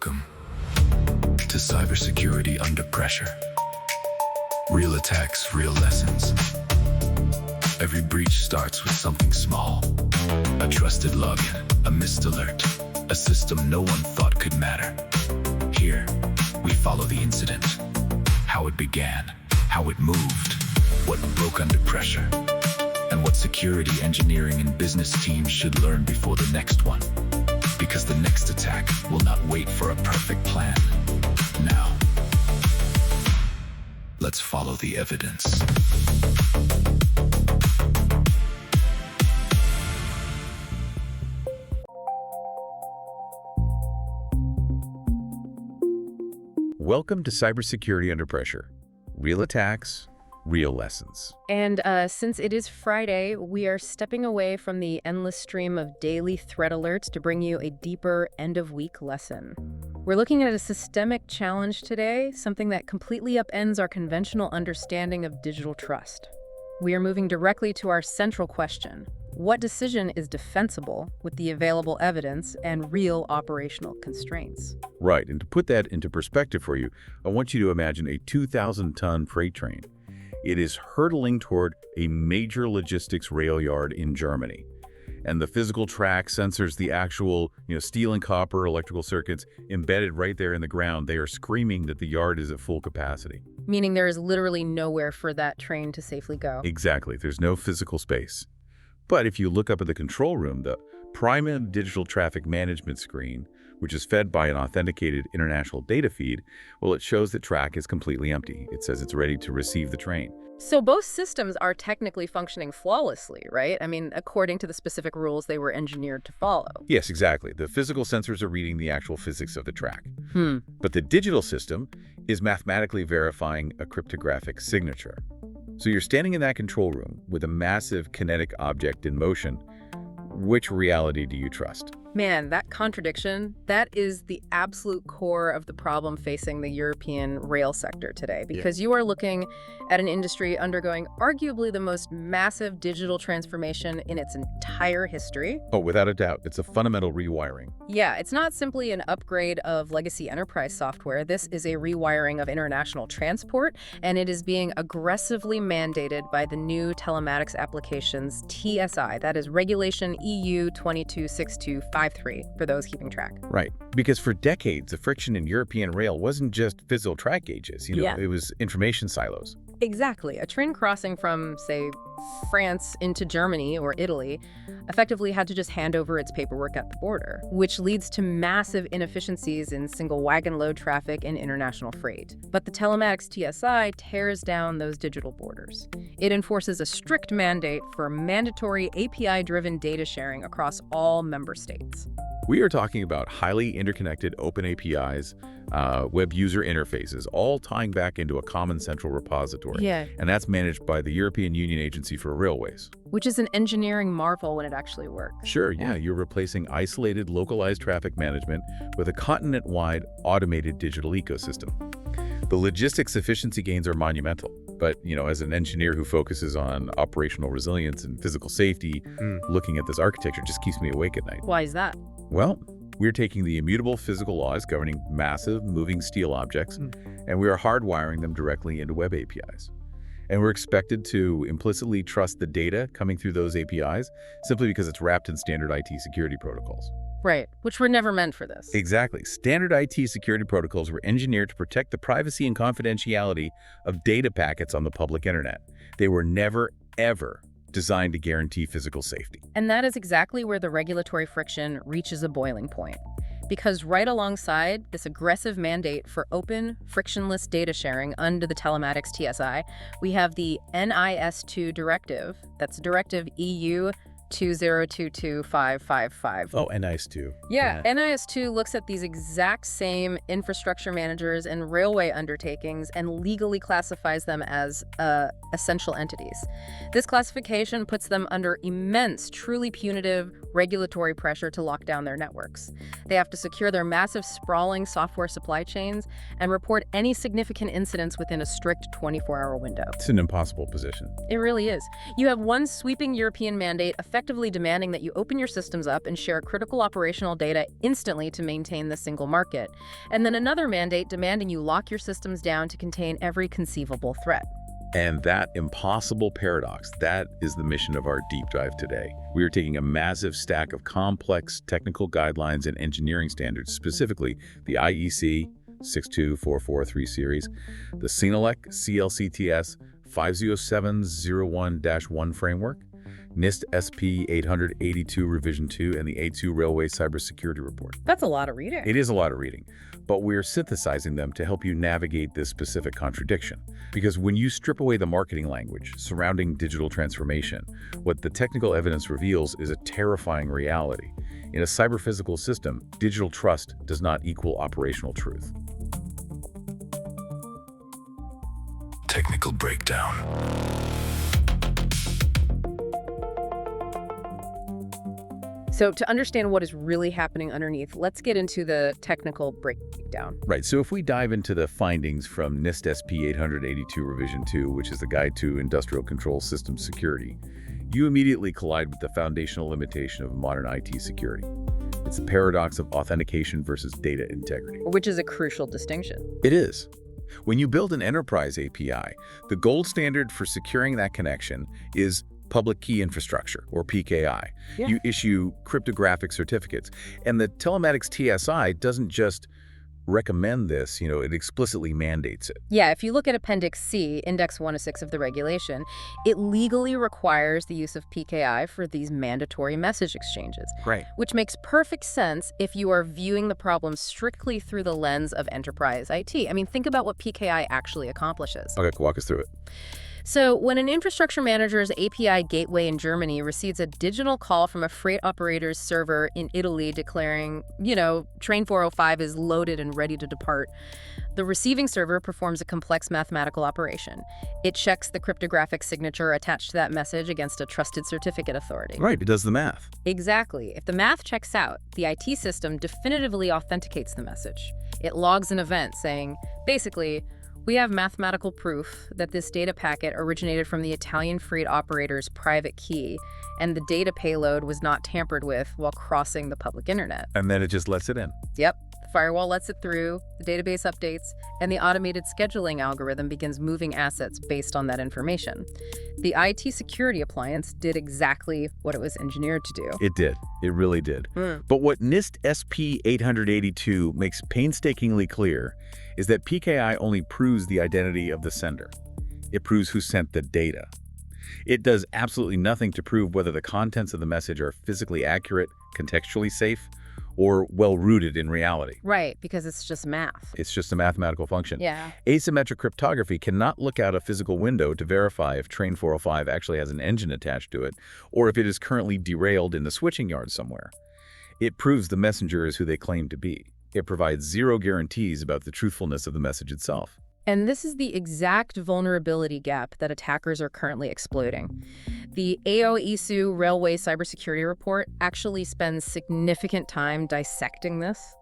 Welcome to Cybersecurity Under Pressure. Real attacks, real lessons. Every breach starts with something small. A trusted login, a missed alert, a system no one thought could matter. Here, we follow the incident. How it began, how it moved, what broke under pressure, and what security engineering and business teams should learn before the next one. Because the next attack will not wait for a perfect plan. Now, let's follow the evidence. Welcome to Cybersecurity Under Pressure. Real attacks, real lessons. And since it is Friday, we are stepping away from the endless stream of daily threat alerts to bring you a deeper end-of-week lesson. We're looking at a systemic challenge today, something that completely upends our conventional understanding of digital trust. We are moving directly to our central question. What decision is defensible with the available evidence and real operational constraints? Right, and to put that into perspective for you, I want you to imagine a 2,000-ton freight train. It is hurtling toward a major logistics rail yard in Germany. And the physical track sensors, the actual steel and copper electrical circuits embedded right there in the ground. They are screaming that the yard is at full capacity. Meaning there is literally nowhere for that train to safely go. Exactly. There's no physical space. But if you look up at the control room, the Prima digital traffic management screen, which is fed by an authenticated international data feed, well, it shows that track is completely empty. It says it's ready to receive the train. So both systems are technically functioning flawlessly, right? I mean, according to the specific rules they were engineered to follow. Yes, exactly. The physical sensors are reading the actual physics of the track. But the digital system is mathematically verifying a cryptographic signature. So you're standing in that control room with a massive kinetic object in motion. Which reality do you trust? Man, that contradiction, that is the absolute core of the problem facing the European rail sector today, because you are looking at an industry undergoing arguably the most massive digital transformation in its entire history. Oh, without a doubt, it's a fundamental rewiring. Yeah, it's not simply an upgrade of legacy enterprise software. This is a rewiring of international transport, and it is being aggressively mandated by the new telematics applications TSI, that is Regulation EU 226253 for those keeping track. Right, because for decades, the friction in European rail wasn't just physical track gauges, it was information silos. Exactly. A train crossing from, say, France into Germany or Italy effectively had to just hand over its paperwork at the border, which leads to massive inefficiencies in single wagon load traffic and international freight. But the telematics TSI tears down those digital borders. It enforces a strict mandate for mandatory API-driven data sharing across all member states. We are talking about highly interconnected open APIs, web user interfaces, all tying back into a common central repository. Yeah. And that's managed by the European Union Agency for Railways. Which is an engineering marvel when it actually works. Sure, yeah. You're replacing isolated, localized traffic management with a continent-wide automated digital ecosystem. The logistics efficiency gains are monumental. But, as an engineer who focuses on operational resilience and physical safety, looking at this architecture just keeps me awake at night. Why is that? Well, we're taking the immutable physical laws governing massive moving steel objects, and we are hardwiring them directly into web APIs. And we're expected to implicitly trust the data coming through those APIs simply because it's wrapped in standard IT security protocols. Right, which were never meant for this. Exactly. Standard IT security protocols were engineered to protect the privacy and confidentiality of data packets on the public internet. They were never, ever designed to guarantee physical safety. And that is exactly where the regulatory friction reaches a boiling point. Because right alongside this aggressive mandate for open, frictionless data sharing under the telematics TSI, we have the NIS2 directive, that's Directive EU 2022555. Oh, NIS2. Yeah, NIS2 looks at these exact same infrastructure managers and railway undertakings and legally classifies them as essential entities. This classification puts them under immense, truly punitive regulatory pressure to lock down their networks. They have to secure their massive, sprawling software supply chains and report any significant incidents within a strict 24-hour window. It's an impossible position. It really is. You have one sweeping European mandate effectively effectively demanding that you open your systems up and share critical operational data instantly to maintain the single market. And then another mandate demanding you lock your systems down to contain every conceivable threat. And that impossible paradox, that is the mission of our deep dive today. We are taking a massive stack of complex technical guidelines and engineering standards, specifically the IEC 62443 series, the CNELEC CLCTS 50701-1 framework, NIST SP 882 Revision 2, and the A2 Railway Cybersecurity Report. That's a lot of reading. It is a lot of reading, but we're synthesizing them to help you navigate this specific contradiction. Because when you strip away the marketing language surrounding digital transformation, what the technical evidence reveals is a terrifying reality. In a cyber-physical system, digital trust does not equal operational truth. Technical breakdown. So to understand what is really happening underneath, let's get into the technical breakdown. Right, so if we dive into the findings from NIST SP 882 Revision 2, which is the Guide to Industrial Control System Security, you immediately collide with the foundational limitation of modern IT security. It's the paradox of authentication versus data integrity. Which is a crucial distinction. It is. When you build an enterprise API, the gold standard for securing that connection is Public Key Infrastructure, or PKI. Yeah. You issue cryptographic certificates. And the telematics TSI doesn't just recommend this, it explicitly mandates it. Yeah, if you look at Appendix C, Index 106 of the regulation, it legally requires the use of PKI for these mandatory message exchanges. Right. Which makes perfect sense if you are viewing the problem strictly through the lens of enterprise IT. I mean, think about what PKI actually accomplishes. Okay, walk us through it. So when an infrastructure manager's API gateway in Germany receives a digital call from a freight operator's server in Italy declaring, train 405 is loaded and ready to depart, the receiving server performs a complex mathematical operation. It checks the cryptographic signature attached to that message against a trusted certificate authority. Right, it does the math. Exactly. If the math checks out, the IT system definitively authenticates the message. It logs an event saying, basically, we have mathematical proof that this data packet originated from the Italian freight operator's private key, and the data payload was not tampered with while crossing the public internet. And then it just lets it in. Yep. The firewall lets it through, the database updates, and the automated scheduling algorithm begins moving assets based on that information. The IT security appliance did exactly what it was engineered to do. It did. It really did. But what NIST SP 882 makes painstakingly clear is that PKI only proves the identity of the sender. It proves who sent the data. It does absolutely nothing to prove whether the contents of the message are physically accurate, contextually safe, or well-rooted in reality. Right, because it's just math. It's just a mathematical function. Yeah. Asymmetric cryptography cannot look out a physical window to verify if train 405 actually has an engine attached to it, or if it is currently derailed in the switching yard somewhere. It proves the messenger is who they claim to be. It provides zero guarantees about the truthfulness of the message itself. And this is the exact vulnerability gap that attackers are currently exploiting. The AOISU Railway Cybersecurity Report actually spends significant time dissecting this.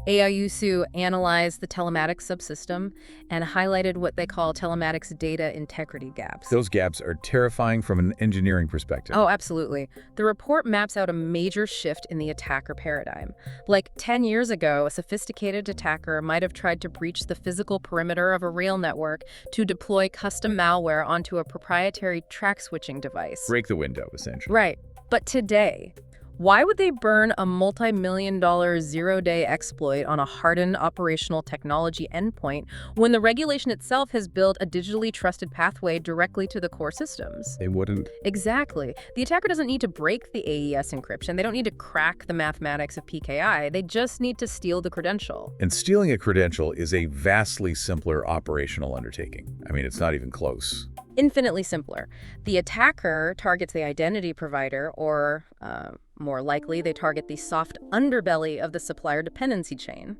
AOISU analyzed the telematics subsystem and highlighted what they call telematics data integrity gaps. Those gaps are terrifying from an engineering perspective. Oh, absolutely. The report maps out a major shift in the attacker paradigm. Like 10 years ago, a sophisticated attacker might have tried to breach the physical perimeter of a rail network to deploy custom malware onto a proprietary track switching device. Break the window, essentially. Right. But today, why would they burn a multi-million-dollar zero-day exploit on a hardened operational technology endpoint when the regulation itself has built a digitally trusted pathway directly to the core systems? They wouldn't. Exactly. The attacker doesn't need to break the AES encryption. They don't need to crack the mathematics of PKI. They just need to steal the credential. And stealing a credential is a vastly simpler operational undertaking. I mean, it's not even close. Infinitely simpler. The attacker targets the identity provider, or more likely, they target the soft underbelly of the supplier dependency chain.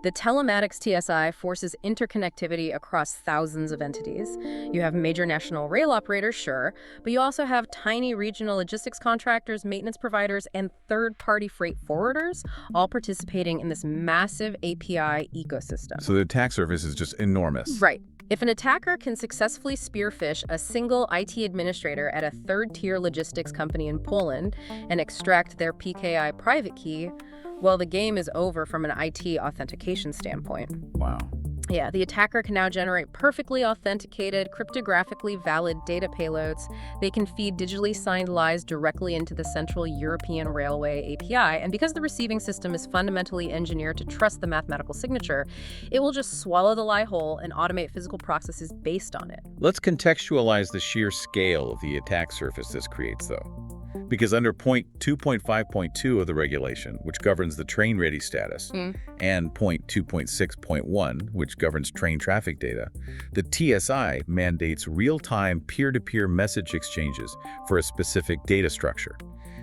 The telematics TSI forces interconnectivity across thousands of entities. You have major national rail operators, sure, but you also have tiny regional logistics contractors, maintenance providers, and third-party freight forwarders, all participating in this massive API ecosystem. So the attack surface is just enormous. Right. If an attacker can successfully spearfish a single IT administrator at a third-tier logistics company in Poland and extract their PKI private key, well, the game is over from an IT authentication standpoint. Wow. Yeah, the attacker can now generate perfectly authenticated, cryptographically valid data payloads. They can feed digitally signed lies directly into the Central European Railway API, and because the receiving system is fundamentally engineered to trust the mathematical signature, it will just swallow the lie whole and automate physical processes based on it. Let's contextualize the sheer scale of the attack surface this creates, though. Because under point 2.5.2 of the regulation, which governs the train-ready status, and point 2.6.1, which governs train traffic data, the TSI mandates real-time peer-to-peer message exchanges for a specific data structure.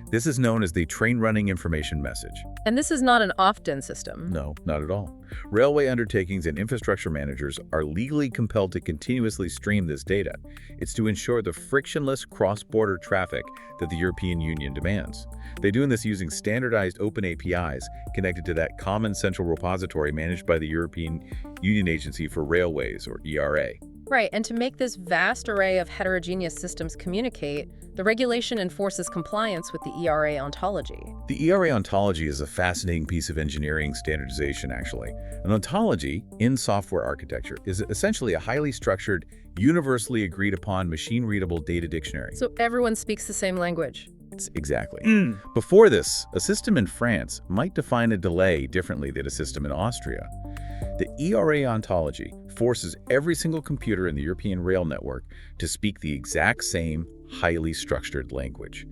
This is known as the train running information message. And this is not an often system. No, not at all. Railway undertakings and infrastructure managers are legally compelled to continuously stream this data. It's to ensure the frictionless cross-border traffic that the European Union demands. They're doing this using standardized open APIs connected to that common central repository managed by the European Union Agency for Railways, or ERA. Right, and to make this vast array of heterogeneous systems communicate, the regulation enforces compliance with the ERA ontology. The ERA ontology is a fascinating piece of engineering standardization, actually. An ontology, in software architecture, is essentially a highly structured, universally agreed-upon machine-readable data dictionary. So everyone speaks the same language. Exactly. Before this, a system in France might define a delay differently than a system in Austria. The ERA ontology forces every single computer in the European rail network to speak the exact same, highly structured language.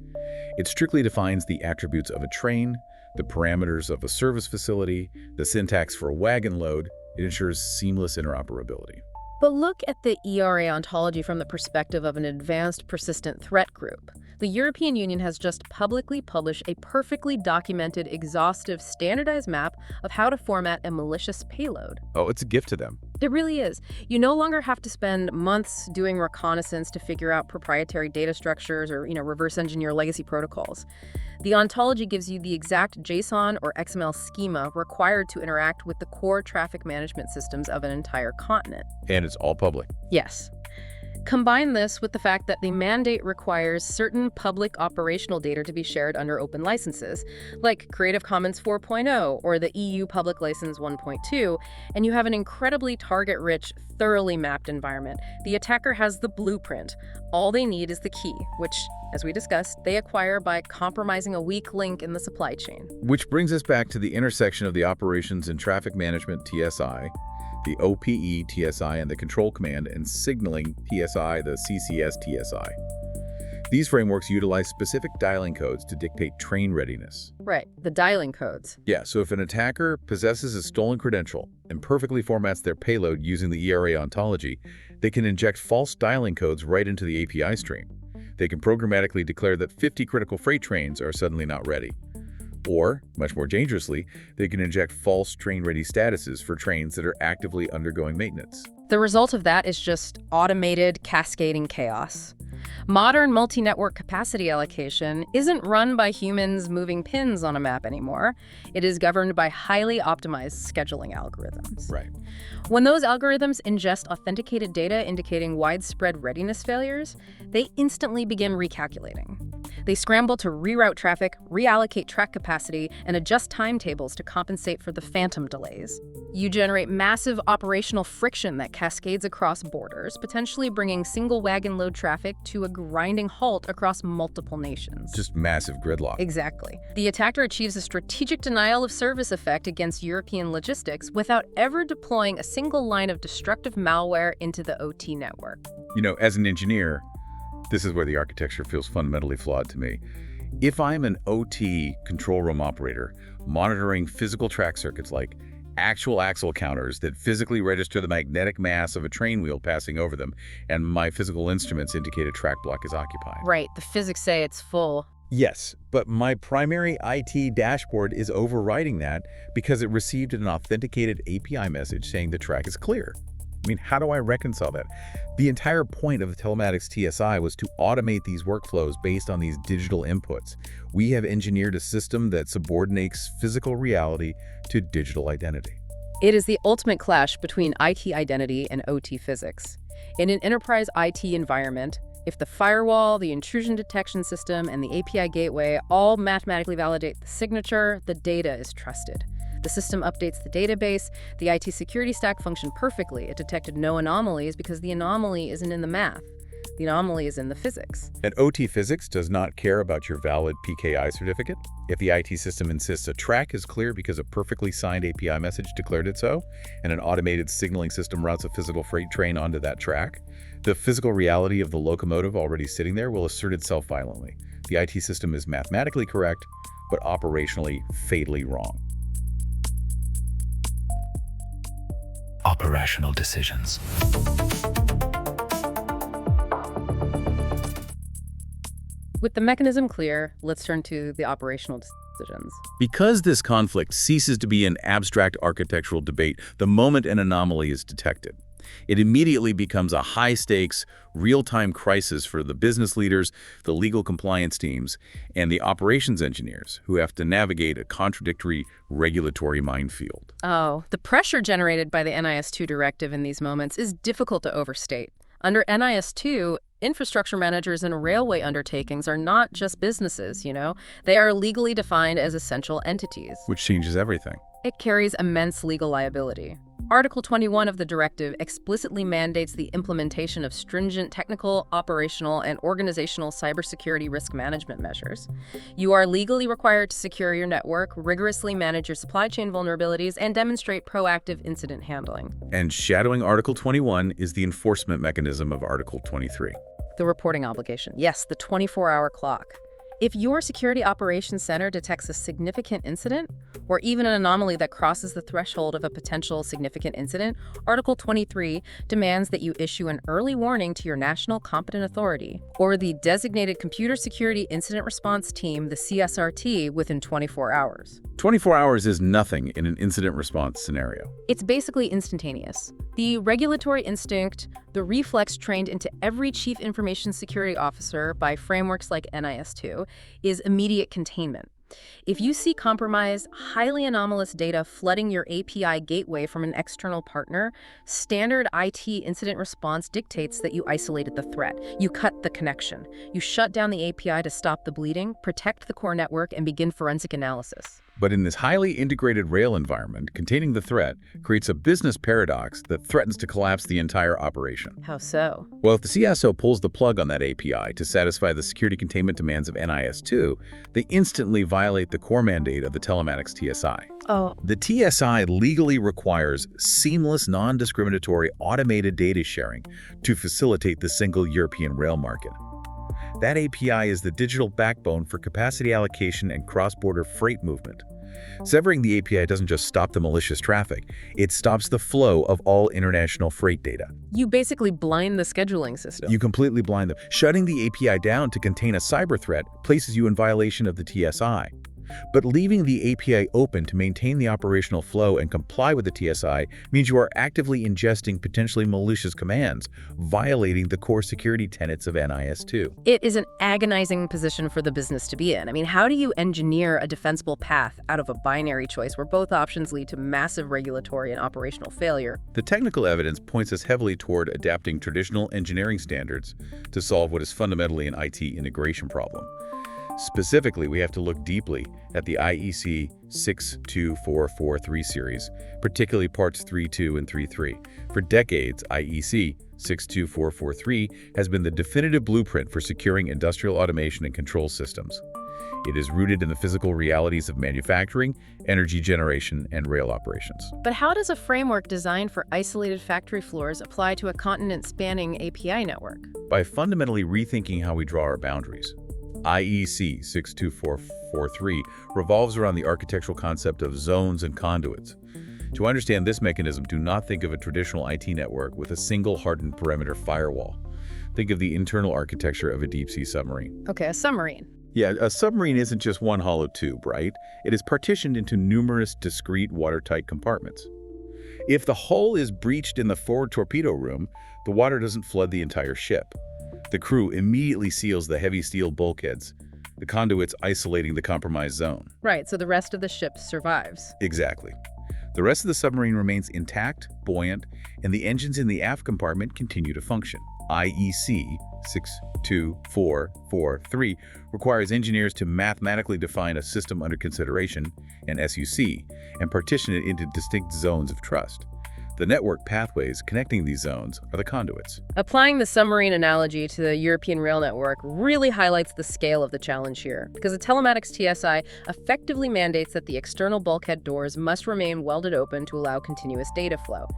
It strictly defines the attributes of a train, the parameters of a service facility, the syntax for a wagon load. It ensures seamless interoperability. But look at the ERA ontology from the perspective of an advanced persistent threat group. The European Union has just publicly published a perfectly documented, exhaustive, standardized map of how to format a malicious payload. Oh, it's a gift to them. It really is. You no longer have to spend months doing reconnaissance to figure out proprietary data structures or, reverse engineer legacy protocols. The ontology gives you the exact JSON or XML schema required to interact with the core traffic management systems of an entire continent. And it's all public. Yes. Combine this with the fact that the mandate requires certain public operational data to be shared under open licenses, like Creative Commons 4.0 or the EU Public License 1.2, and you have an incredibly target-rich, thoroughly mapped environment. The attacker has the blueprint. All they need is the key, which, as we discussed, they acquire by compromising a weak link in the supply chain. Which brings us back to the intersection of the Operations and Traffic Management TSI, the OPE TSI and the Control Command, and Signaling TSI, the CCS TSI. These frameworks utilize specific dialing codes to dictate train readiness. Right, the dialing codes. Yeah, so if an attacker possesses a stolen credential and perfectly formats their payload using the ERA ontology, they can inject false dialing codes right into the API stream. They can programmatically declare that 50 critical freight trains are suddenly not ready. Or, much more dangerously, they can inject false train-ready statuses for trains that are actively undergoing maintenance. The result of that is just automated, cascading chaos. Modern multi-network capacity allocation isn't run by humans moving pins on a map anymore. It is governed by highly optimized scheduling algorithms. Right. When those algorithms ingest authenticated data indicating widespread readiness failures, they instantly begin recalculating. They scramble to reroute traffic, reallocate track capacity, and adjust timetables to compensate for the phantom delays. You generate massive operational friction that cascades across borders, potentially bringing single wagon load traffic to a grinding halt across multiple nations. Just massive gridlock. Exactly. The attacker achieves a strategic denial of service effect against European logistics without ever deploying a single line of destructive malware into the OT network. As an engineer, this is where the architecture feels fundamentally flawed to me. If I'm an OT control room operator monitoring physical track circuits like actual axle counters that physically register the magnetic mass of a train wheel passing over them, and my physical instruments indicate a track block is occupied. Right, the physics say it's full. Yes, but my primary IT dashboard is overriding that because it received an authenticated API message saying the track is clear. How do I reconcile that? The entire point of the telematics TSI was to automate these workflows based on these digital inputs. We have engineered a system that subordinates physical reality to digital identity. It is the ultimate clash between IT identity and OT physics. In an enterprise IT environment, if the firewall, the intrusion detection system, and the API gateway all mathematically validate the signature, the data is trusted. The system updates the database, the IT security stack functioned perfectly. It detected no anomalies because the anomaly isn't in the math. The anomaly is in the physics. And OT physics does not care about your valid PKI certificate. If the IT system insists a track is clear because a perfectly signed API message declared it so, and an automated signaling system routes a physical freight train onto that track, the physical reality of the locomotive already sitting there will assert itself violently. The IT system is mathematically correct, but operationally fatally wrong. Operational decisions. With the mechanism clear, let's turn to the operational decisions. Because this conflict ceases to be an abstract architectural debate the moment an anomaly is detected, it immediately becomes a high-stakes, real-time crisis for the business leaders, the legal compliance teams, and the operations engineers who have to navigate a contradictory regulatory minefield. Oh, the pressure generated by the NIS2 directive in these moments is difficult to overstate. Under NIS2, infrastructure managers and railway undertakings are not just businesses, They are legally defined as essential entities. Which changes everything. It carries immense legal liability. Article 21 of the directive explicitly mandates the implementation of stringent technical, operational, and organizational cybersecurity risk management measures. You are legally required to secure your network, rigorously manage your supply chain vulnerabilities, and demonstrate proactive incident handling. And shadowing Article 21 is the enforcement mechanism of Article 23. The reporting obligation. Yes, the 24-hour clock. If your security operations center detects a significant incident, or even an anomaly that crosses the threshold of a potential significant incident, Article 23 demands that you issue an early warning to your national competent authority, or the designated Computer Security Incident Response Team, the CSRT, within 24 hours. 24 hours is nothing in an incident response scenario. It's basically instantaneous. The regulatory instinct, the reflex trained into every chief information security officer by frameworks like NIS2, is immediate containment. If you see compromised, highly anomalous data flooding your API gateway from an external partner, standard IT incident response dictates that you isolated the threat. You cut the connection. You shut down the API to stop the bleeding, protect the core network, and begin forensic analysis. But in this highly integrated rail environment, containing the threat creates a business paradox that threatens to collapse the entire operation. How so? Well, if the CSO pulls the plug on that API to satisfy the security containment demands of NIS2, they instantly violate the core mandate of the telematics TSI. Oh. The TSI legally requires seamless, non-discriminatory automated data sharing to facilitate the single European rail market. That API is the digital backbone for capacity allocation and cross-border freight movement. Severing the API doesn't just stop the malicious traffic, it stops the flow of all international freight data. You basically blind the scheduling system. You completely blind them. Shutting the API down to contain a cyber threat places you in violation of the TSI. But leaving the API open to maintain the operational flow and comply with the TSI means you are actively ingesting potentially malicious commands, violating the core security tenets of NIS2. It is an agonizing position for the business to be in. I mean, how do you engineer a defensible path out of a binary choice where both options lead to massive regulatory and operational failure? The technical evidence points us heavily toward adapting traditional engineering standards to solve what is fundamentally an IT integration problem. Specifically, we have to look deeply at the IEC 62443 series, particularly parts 3.2 and 3.3. For decades, IEC 62443 has been the definitive blueprint for securing industrial automation and control systems. It is rooted in the physical realities of manufacturing, energy generation, and rail operations. But how does a framework designed for isolated factory floors apply to a continent-spanning API network? By fundamentally rethinking how we draw our boundaries. IEC 62443 revolves around the architectural concept of zones and conduits. To understand this mechanism, do not think of a traditional IT network with a single hardened perimeter firewall. Think of the internal architecture of a deep-sea submarine. Okay, a submarine. Yeah, a submarine isn't just one hollow tube, right? It is partitioned into numerous discrete watertight compartments. If the hull is breached in the forward torpedo room, the water doesn't flood the entire ship. The crew immediately seals the heavy steel bulkheads, the conduits isolating the compromised zone. Right, so the rest of the ship survives. Exactly. The rest of the submarine remains intact, buoyant, and the engines in the aft compartment continue to function. IEC 62443 requires engineers to mathematically define a system under consideration, an SUC, and partition it into distinct zones of trust. The network pathways connecting these zones are the conduits. Applying the submarine analogy to the European rail network really highlights the scale of the challenge here, because the telematics TSI effectively mandates that the external bulkhead doors must remain welded open to allow continuous data flow.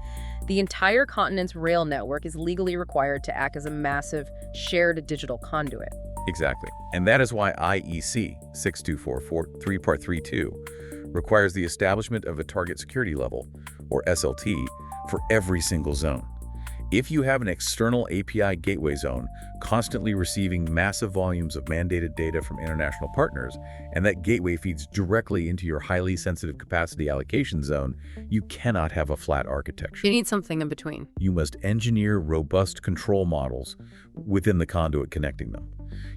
The entire continent's rail network is legally required to act as a massive shared digital conduit. Exactly. And that is why IEC 62443 Part 32 requires the establishment of a target security level, or SLT, for every single zone. If you have an external API gateway zone constantly receiving massive volumes of mandated data from international partners, and that gateway feeds directly into your highly sensitive capacity allocation zone, you cannot have a flat architecture. You need something in between. You must engineer robust control models within the conduit connecting them.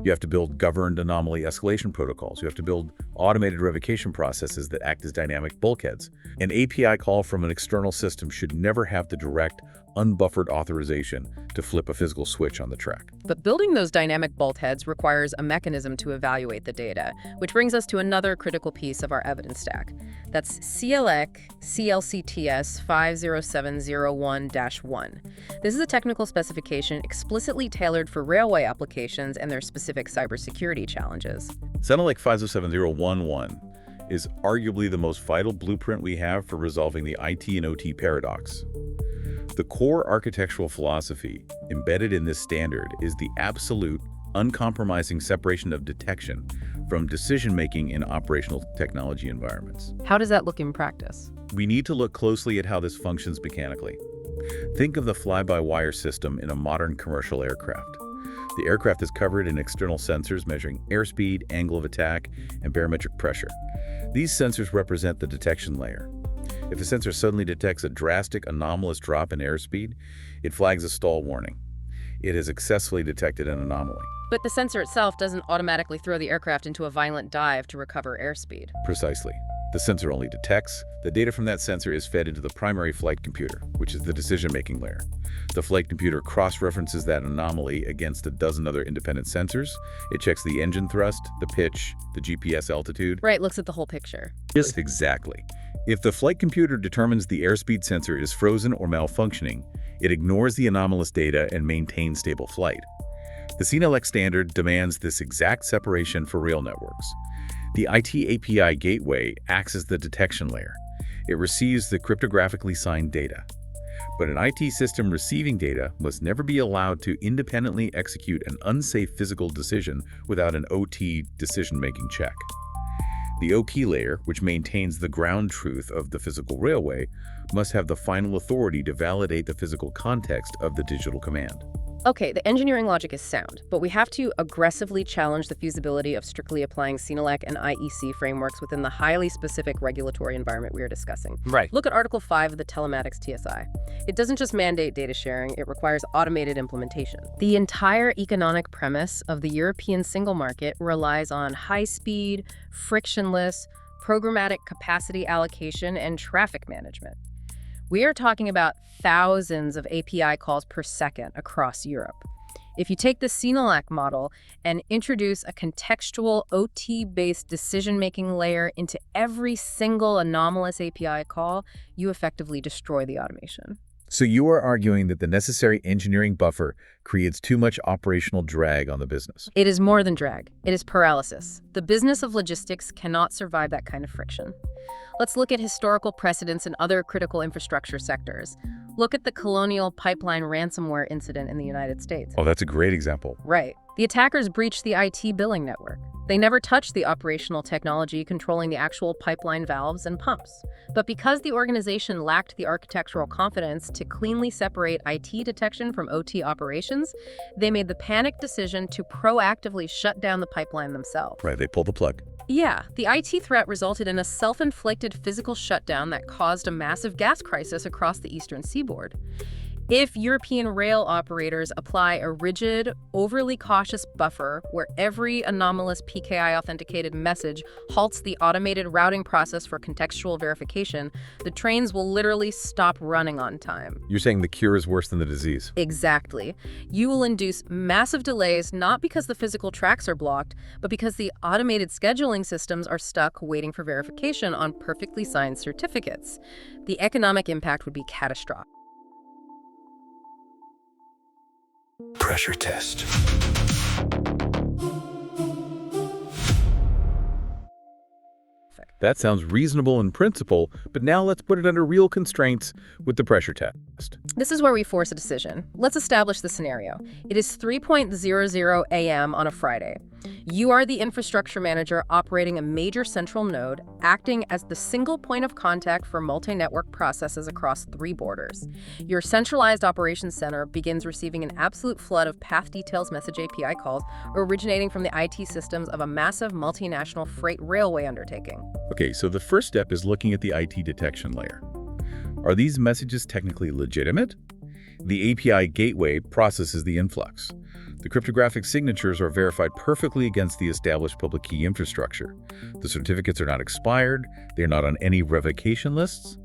You have to build governed anomaly escalation protocols. You have to build automated revocation processes that act as dynamic bulkheads. An API call from an external system should never have the direct, unbuffered authorization to flip a physical switch on the track. But building those dynamic bulkheads requires a mechanism to evaluate the data, which brings us to another critical piece of our evidence stack. That's CLEC CLCTS 50701-1. This is a technical specification explicitly tailored for railway applications and their specific cybersecurity challenges. CLEC 50701-1 is arguably the most vital blueprint we have for resolving the IT and OT paradox. The core architectural philosophy embedded in this standard is the absolute, uncompromising separation of detection from decision-making in operational technology environments. How does that look in practice? We need to look closely at how this functions mechanically. Think of the fly-by-wire system in a modern commercial aircraft. The aircraft is covered in external sensors measuring airspeed, angle of attack, and barometric pressure. These sensors represent the detection layer. If a sensor suddenly detects a drastic, anomalous drop in airspeed, it flags a stall warning. It has successfully detected an anomaly. But the sensor itself doesn't automatically throw the aircraft into a violent dive to recover airspeed. Precisely. The sensor only detects. The data from that sensor is fed into the primary flight computer, which is the decision-making layer. The flight computer cross-references that anomaly against a dozen other independent sensors. It checks the engine thrust, the pitch, the GPS altitude. Right, looks at the whole picture. Yes, exactly. If the flight computer determines the airspeed sensor is frozen or malfunctioning, it ignores the anomalous data and maintains stable flight. The CLEC standard demands this exact separation for rail networks. The IT API gateway acts as the detection layer. It receives the cryptographically signed data. But an IT system receiving data must never be allowed to independently execute an unsafe physical decision without an OT decision-making check. The OP layer, which maintains the ground truth of the physical railway, must have the final authority to validate the physical context of the digital command. Okay, the engineering logic is sound, but we have to aggressively challenge the feasibility of strictly applying CLEC and IEC frameworks within the highly specific regulatory environment we are discussing. Right. Look at Article 5 of the Telematics TSI. It doesn't just mandate data sharing, it requires automated implementation. The entire economic premise of the European single market relies on high-speed, frictionless, programmatic capacity allocation and traffic management. We are talking about thousands of API calls per second across Europe. If you take the CLEC model and introduce a contextual OT-based decision-making layer into every single anomalous API call, you effectively destroy the automation. So you are arguing that the necessary engineering buffer creates too much operational drag on the business. It is more than drag. It is paralysis. The business of logistics cannot survive that kind of friction. Let's look at historical precedents in other critical infrastructure sectors. Look at the Colonial Pipeline ransomware incident in the United States. Oh, that's a great example. Right. The attackers breached the IT billing network. They never touched the operational technology controlling the actual pipeline valves and pumps. But because the organization lacked the architectural confidence to cleanly separate IT detection from OT operations, they made the panicked decision to proactively shut down the pipeline themselves. Right, they pulled the plug. Yeah, the IT threat resulted in a self-inflicted physical shutdown that caused a massive gas crisis across the eastern seaboard. If European rail operators apply a rigid, overly cautious buffer where every anomalous PKI authenticated message halts the automated routing process for contextual verification, the trains will literally stop running on time. You're saying the cure is worse than the disease. Exactly. You will induce massive delays not because the physical tracks are blocked, but because the automated scheduling systems are stuck waiting for verification on perfectly signed certificates. The economic impact would be catastrophic. Pressure test. That sounds reasonable in principle, but now let's put it under real constraints with the pressure test. This is where we force a decision. Let's establish the scenario. It is 3:00 a.m. on a Friday. You are the infrastructure manager operating a major central node, acting as the single point of contact for multi-network processes across 3 borders. Your centralized operations center begins receiving an absolute flood of path details message API calls originating from the IT systems of a massive multinational freight railway undertaking. Okay, so the first step is looking at the IT detection layer. Are these messages technically legitimate? The API gateway processes the influx. The cryptographic signatures are verified perfectly against the established public key infrastructure. The certificates are not expired. They're not on any revocation lists.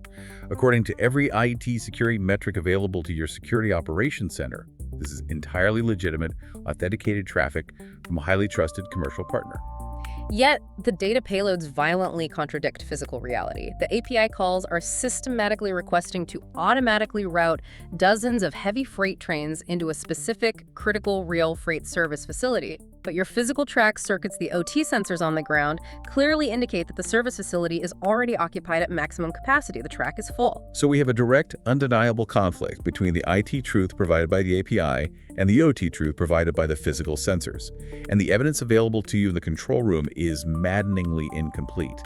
According to every IT security metric available to your security operations center, this is entirely legitimate, authenticated traffic from a highly trusted commercial partner. Yet, the data payloads violently contradict physical reality. The API calls are systematically requesting to automatically route dozens of heavy freight trains into a specific critical rail freight service facility. But your physical track circuits, the OT sensors on the ground, clearly indicate that the service facility is already occupied at maximum capacity. The track is full. So we have a direct, undeniable conflict between the IT truth provided by the API and the OT truth provided by the physical sensors. And the evidence available to you in the control room is maddeningly incomplete.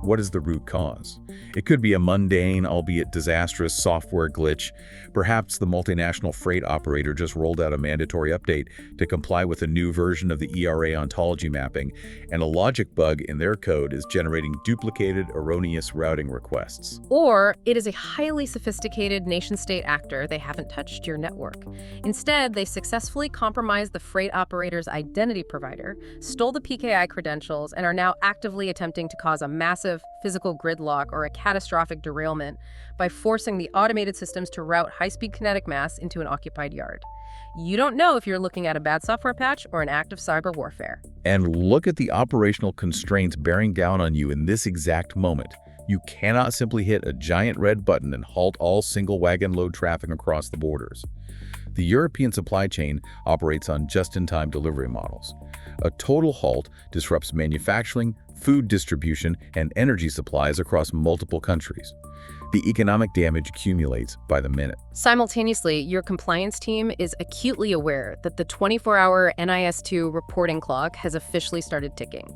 What is the root cause? It could be a mundane, albeit disastrous, software glitch. Perhaps the multinational freight operator just rolled out a mandatory update to comply with a new version of the ERA ontology mapping, and a logic bug in their code is generating duplicated, erroneous routing requests. Or it is a highly sophisticated nation-state actor. They haven't touched your network. Instead, they successfully compromised the freight operator's identity provider, stole the PKI credentials, and are now actively attempting to cause a massive physical gridlock or a catastrophic derailment by forcing the automated systems to route high-speed kinetic mass into an occupied yard. You don't know if you're looking at a bad software patch or an act of cyber warfare. And look at the operational constraints bearing down on you in this exact moment. You cannot simply hit a giant red button and halt all single wagon load traffic across the borders. The European supply chain operates on just-in-time delivery models. A total halt disrupts manufacturing, food distribution, and energy supplies across multiple countries. The economic damage accumulates by the minute. Simultaneously, your compliance team is acutely aware that the 24-hour NIS2 reporting clock has officially started ticking.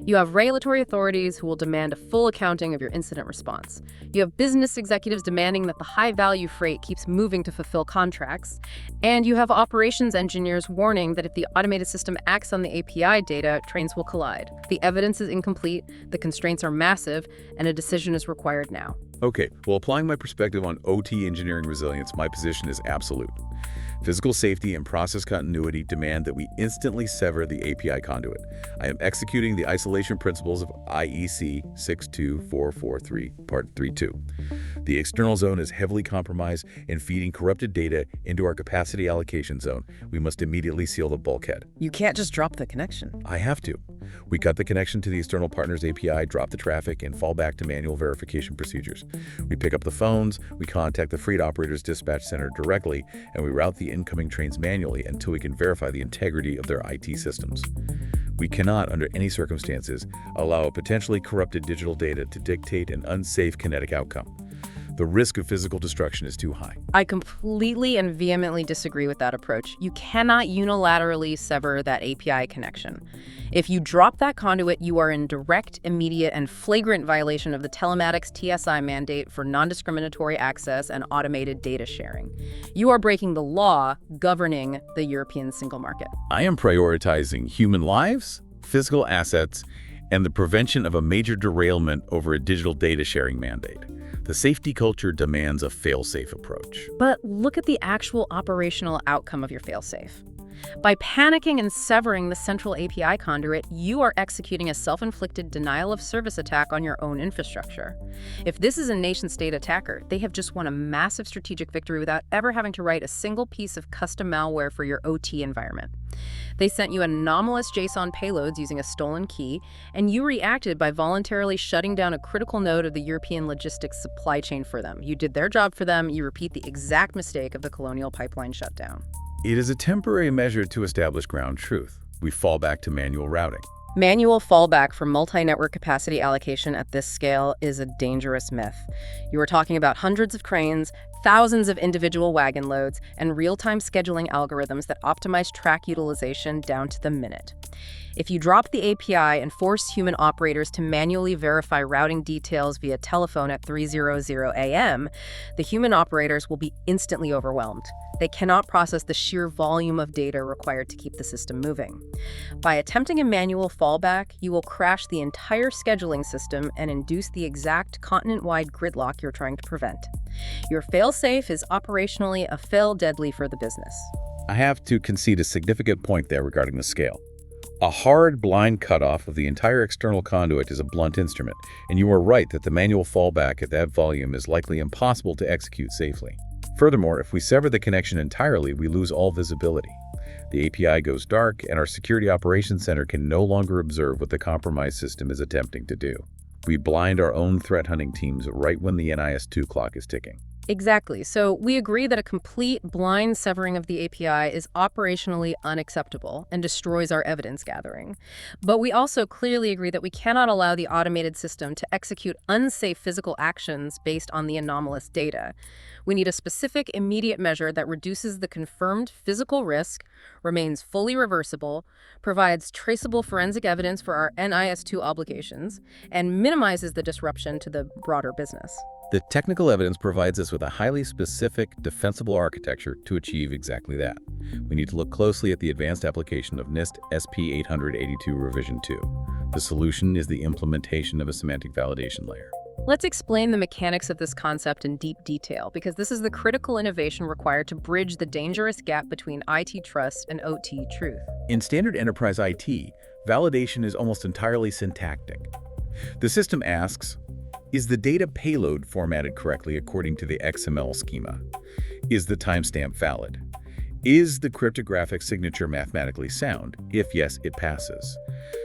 You have regulatory authorities who will demand a full accounting of your incident response. You have business executives demanding that the high-value freight keeps moving to fulfill contracts. And you have operations engineers warning that if the automated system acts on the API data, trains will collide. The evidence is incomplete, the constraints are massive, and a decision is required now. Okay, well, applying my perspective on OT engineering resilience, my position is absolute. Physical safety and process continuity demand that we instantly sever the API conduit. I am executing the isolation principles of IEC 62443, Part 3.2. The external zone is heavily compromised and feeding corrupted data into our capacity allocation zone. We must immediately seal the bulkhead. You can't just drop the connection. I have to. We cut the connection to the external partner's API, drop the traffic, and fall back to manual verification procedures. We pick up the phones, we contact the freight operator's dispatch center directly, and we route the incoming trains manually until we can verify the integrity of their IT systems. We cannot, under any circumstances, allow a potentially corrupted digital data to dictate an unsafe kinetic outcome. The risk of physical destruction is too high. I completely and vehemently disagree with that approach. You cannot unilaterally sever that API connection. If you drop that conduit, you are in direct, immediate, and flagrant violation of the telematics TSI mandate for non-discriminatory access and automated data sharing. You are breaking the law governing the European single market. I am prioritizing human lives, physical assets, and the prevention of a major derailment over a digital data sharing mandate. The safety culture demands a fail-safe approach. But look at the actual operational outcome of your failsafe. By panicking and severing the central API conduit, you are executing a self-inflicted denial-of-service attack on your own infrastructure. If this is a nation-state attacker, they have just won a massive strategic victory without ever having to write a single piece of custom malware for your OT environment. They sent you anomalous JSON payloads using a stolen key, and you reacted by voluntarily shutting down a critical node of the European logistics supply chain for them. You did their job for them. You repeat the exact mistake of the Colonial Pipeline shutdown. It is a temporary measure to establish ground truth. We fall back to manual routing. Manual fallback for multi-network capacity allocation at this scale is a dangerous myth. You are talking about hundreds of cranes, thousands of individual wagon loads, and real-time scheduling algorithms that optimize track utilization down to the minute. If you drop the API and force human operators to manually verify routing details via telephone at 3:00 a.m., the human operators will be instantly overwhelmed. They cannot process the sheer volume of data required to keep the system moving. By attempting a manual fallback, you will crash the entire scheduling system and induce the exact continent-wide gridlock you're trying to prevent. Your fail-safe is operationally a fail-deadly for the business. I have to concede a significant point there regarding the scale. A hard, blind cutoff of the entire external conduit is a blunt instrument, and you are right that the manual fallback at that volume is likely impossible to execute safely. Furthermore, if we sever the connection entirely, we lose all visibility. The API goes dark, and our Security Operations Center can no longer observe what the compromised system is attempting to do. We blind our own threat hunting teams right when the NIS2 clock is ticking. Exactly. So we agree that a complete blind severing of the API is operationally unacceptable and destroys our evidence gathering. But we also clearly agree that we cannot allow the automated system to execute unsafe physical actions based on the anomalous data. We need a specific, immediate measure that reduces the confirmed physical risk, remains fully reversible, provides traceable forensic evidence for our NIS2 obligations, and minimizes the disruption to the broader business. The technical evidence provides us with a highly specific, defensible architecture to achieve exactly that. We need to look closely at the advanced application of NIST SP 882 Revision 2. The solution is the implementation of a semantic validation layer. Let's explain the mechanics of this concept in deep detail, because this is the critical innovation required to bridge the dangerous gap between IT trust and OT truth. In standard enterprise IT, validation is almost entirely syntactic. The system asks, is the data payload formatted correctly according to the XML schema? Is the timestamp valid? Is the cryptographic signature mathematically sound? If yes, it passes.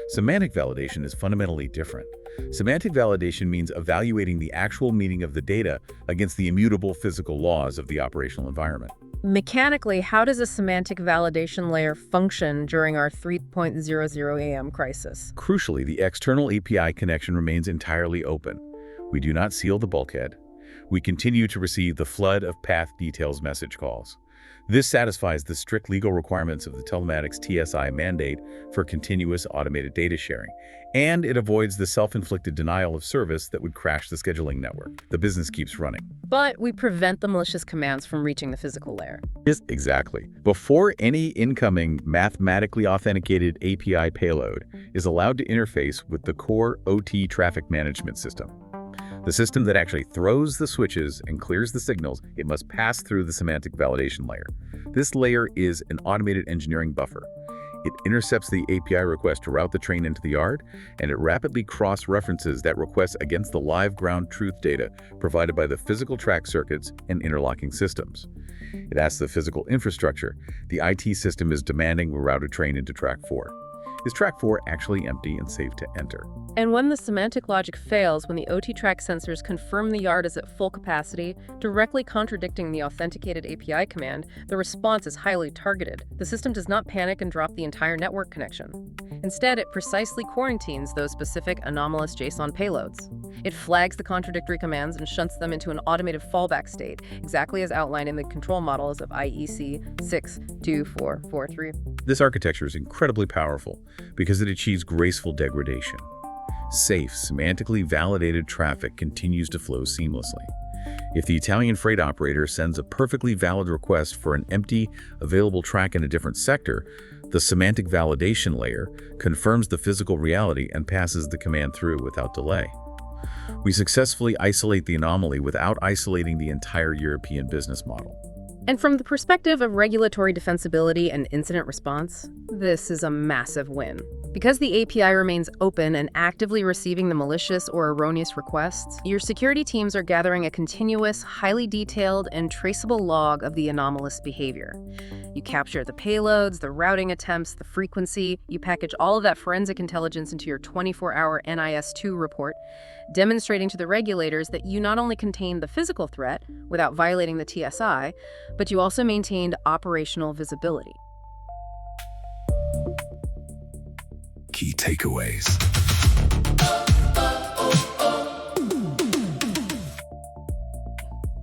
Semantic validation is fundamentally different. Semantic validation means evaluating the actual meaning of the data against the immutable physical laws of the operational environment. Mechanically, how does a semantic validation layer function during our 3.00 AM crisis? Crucially, the external API connection remains entirely open. We do not seal the bulkhead. We continue to receive the flood of path details message calls. This satisfies the strict legal requirements of the telematics TSI mandate for continuous automated data sharing, and it avoids the self-inflicted denial of service that would crash the scheduling network. The business keeps running. But we prevent the malicious commands from reaching the physical layer. Yes, exactly. Before any incoming mathematically authenticated API payload is allowed to interface with the core OT traffic management system, the system that actually throws the switches and clears the signals, it must pass through the semantic validation layer. This layer is an automated engineering buffer. It intercepts the API request to route the train into the yard, and it rapidly cross-references that request against the live ground truth data provided by the physical track circuits and interlocking systems. It asks the physical infrastructure. The IT system is demanding we route a train into track 4. Is track 4 actually empty and safe to enter? And when the semantic logic fails, when the OT track sensors confirm the yard is at full capacity, directly contradicting the authenticated API command, the response is highly targeted. The system does not panic and drop the entire network connection. Instead, it precisely quarantines those specific anomalous JSON payloads. It flags the contradictory commands and shunts them into an automated fallback state, exactly as outlined in the control models of IEC 62443. This architecture is incredibly powerful because it achieves graceful degradation. Safe, semantically validated traffic continues to flow seamlessly. If the Italian freight operator sends a perfectly valid request for an empty, available track in a different sector, the semantic validation layer confirms the physical reality and passes the command through without delay. We successfully isolate the anomaly without isolating the entire European business model. And from the perspective of regulatory defensibility and incident response, this is a massive win. Because the API remains open and actively receiving the malicious or erroneous requests, your security teams are gathering a continuous, highly detailed, and traceable log of the anomalous behavior. You capture the payloads, the routing attempts, the frequency. You package all of that forensic intelligence into your 24-hour NIS2 report, demonstrating to the regulators that you not only contained the physical threat without violating the TSI, but you also maintained operational visibility. Key takeaways.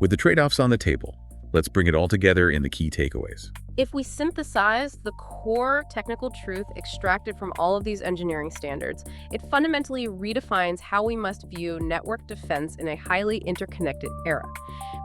With the trade-offs on the table, let's bring it all together in the key takeaways. If we synthesize the core technical truth extracted from all of these engineering standards, it fundamentally redefines how we must view network defense in a highly interconnected era.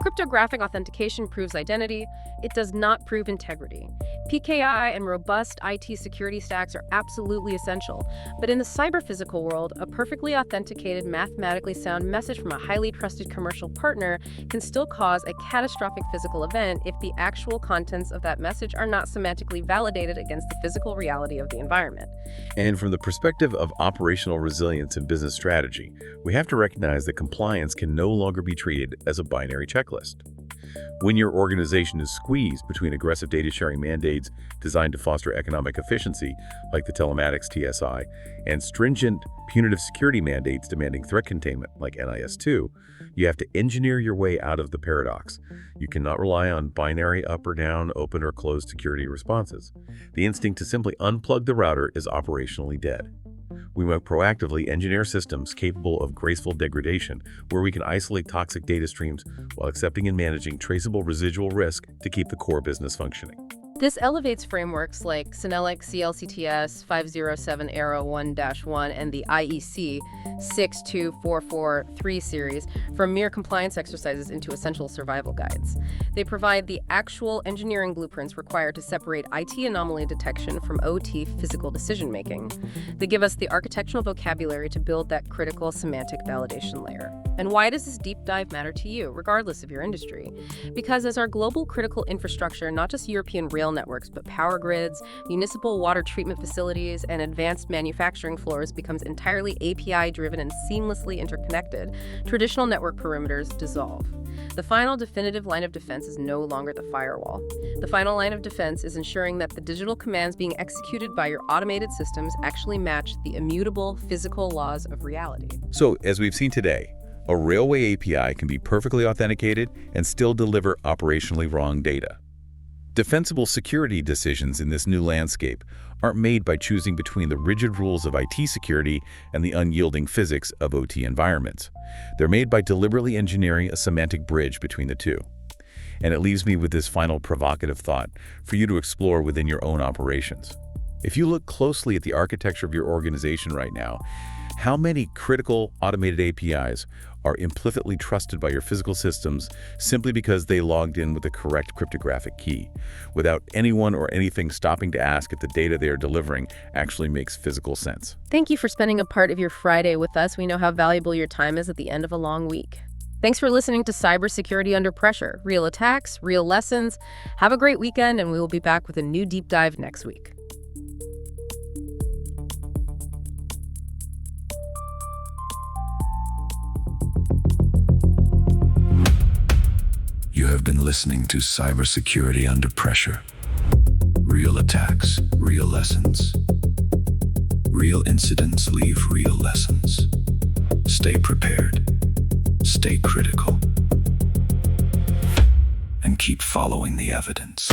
Cryptographic authentication proves identity. It does not prove integrity. PKI and robust IT security stacks are absolutely essential, but in the cyber-physical world, a perfectly authenticated, mathematically sound message from a highly trusted commercial partner can still cause a catastrophic physical event if the actual contents of that message are not semantically validated against the physical reality of the environment. And from the perspective of operational resilience and business strategy, we have to recognize that compliance can no longer be treated as a binary checklist. When your organization is squeezed between aggressive data sharing mandates designed to foster economic efficiency, like the telematics TSI, and stringent punitive security mandates demanding threat containment, like NIS2, you have to engineer your way out of the paradox. You cannot rely on binary up or down, open or closed security responses. The instinct to simply unplug the router is operationally dead. We must proactively engineer systems capable of graceful degradation, where we can isolate toxic data streams while accepting and managing traceable residual risk to keep the core business functioning. This elevates frameworks like Synelic CLCTS 507 Arrow 1-1 and the IEC 62443 series from mere compliance exercises into essential survival guides. They provide the actual engineering blueprints required to separate IT anomaly detection from OT physical decision-making. They give us the architectural vocabulary to build that critical semantic validation layer. And why does this deep dive matter to you, regardless of your industry? Because as our global critical infrastructure, not just European rail networks, but power grids, municipal water treatment facilities, and advanced manufacturing floors becomes entirely API-driven and seamlessly interconnected, traditional network perimeters dissolve. The final definitive line of defense is no longer the firewall. The final line of defense is ensuring that the digital commands being executed by your automated systems actually match the immutable physical laws of reality. So, as we've seen today, a railway API can be perfectly authenticated and still deliver operationally wrong data. Defensible security decisions in this new landscape aren't made by choosing between the rigid rules of IT security and the unyielding physics of OT environments. They're made by deliberately engineering a semantic bridge between the two. And it leaves me with this final provocative thought for you to explore within your own operations. If you look closely at the architecture of your organization right now, how many critical automated APIs are implicitly trusted by your physical systems simply because they logged in with the correct cryptographic key, without anyone or anything stopping to ask if the data they are delivering actually makes physical sense? Thank you for spending a part of your Friday with us. We know how valuable your time is at the end of a long week. Thanks for listening to Cybersecurity Under Pressure. Real attacks, real lessons. Have a great weekend, and we will be back with a new deep dive next week. You have been listening to Cybersecurity Under Pressure. Real attacks, real lessons. Real incidents leave real lessons. Stay prepared. Stay critical. And keep following the evidence.